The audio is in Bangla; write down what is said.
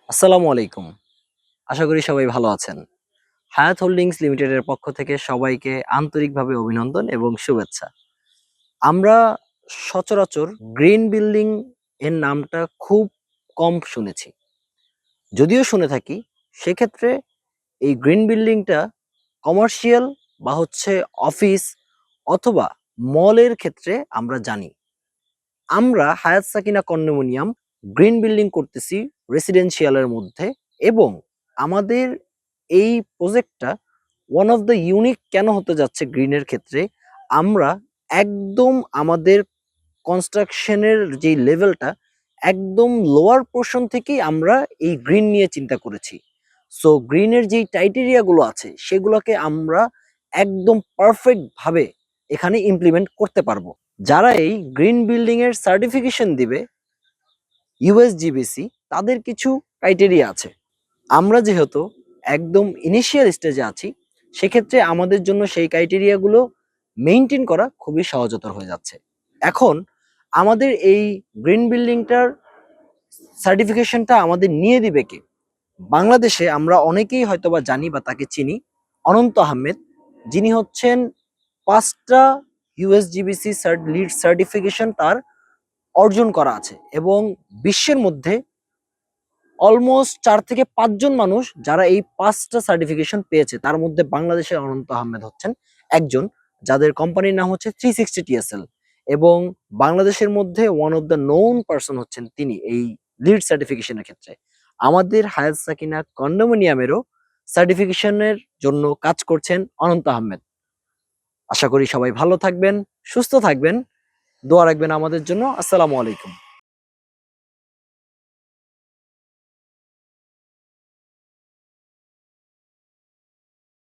আসসালামু আলাইকুম। আশা করি সবাই ভালো আছেন। হায়াত হোল্ডিংস লিমিটেডের পক্ষ থেকে সবাইকে আন্তরিকভাবে অভিনন্দন এবং শুভেচ্ছা। আমরা সচরাচর গ্রিন বিল্ডিং এর নামটা খুব কম শুনেছি। যদিও শুনে থাকি, সেক্ষেত্রে এই গ্রিন বিল্ডিংটা কমার্শিয়াল বা অফিস অথবা মলের ক্ষেত্রে আমরা জানি। আমরা হায়াত সাকিনা কন্ডোমিনিয়াম গ্রিন বিল্ডিং করতেছি রেসিডেন্সিয়ালের মধ্যে, এবং আমাদের এই প্রজেক্টটা ওয়ান অফ দ্য ইউনিক কেন হতে যাচ্ছে গ্রিনের ক্ষেত্রে। আমরা একদম আমাদের কনস্ট্রাকশনের যে লেভেলটা একদম লোয়ার পোর্শন থেকেই আমরা এই গ্রিন নিয়ে চিন্তা করেছি। সো গ্রিনের যেই টাইটেরিয়া গুলো আছে সেগুলোকে আমরা একদম পারফেক্ট ভাবে এখানে ইমপ্লিমেন্ট করতে পারবো। যারা এই গ্রিন বিল্ডিং এর সার্টিফিকেশন দিবে ইউএসজিবিসি, তাদের কিছু ক্রাইটেরিয়া আছে। আমরা যেহেতু একদম ইনিশিয়াল স্টেজে আছি, সেক্ষেত্রে আমাদের জন্য সেই ক্রাইটেরিয়াগুলো মেইনটেইন করা খুবই সহজতর হয়ে যাচ্ছে। এখন আমাদের এই গ্রিন বিল্ডিংটার সার্টিফিকেশনটা আমাদের নিয়ে দিবে কে? বাংলাদেশে আমরা অনেকেই হয়তোবা জানি বা তাকে চিনি, অনন্ত আহমেদ, যিনি হচ্ছেন 5টা ইউএসজিবিসি লিড সার্টিফিকেশন তার অর্জন করা আছে, এবং বিশ্বের মধ্যে অলমোস্ট 4 থেকে 5 জন মানুষ যারা এই 5টা সার্টিফিকেশন পেয়েছে, তার মধ্যে বাংলাদেশের অনন্ত আহমেদ হচ্ছেন একজন, যাদের কোম্পানির নাম হচ্ছে 360 টিএসএল। এবং বাংলাদেশের মধ্যে one of the known person হচ্ছেন তিনি এই লিড সার্টিফিকেশনের ক্ষেত্রে। আমাদের হায়াত সাকিনা কন্ডোমিনিয়ামেরও সার্টিফিকেশনের জন্য কাজ করছেন অনন্ত আহমেদ। আশা করি সবাই ভালো থাকবেন, সুস্থ থাকবেন, দোয়া রাখবেন আমাদের জন্য। আসসালামু আলাইকুম।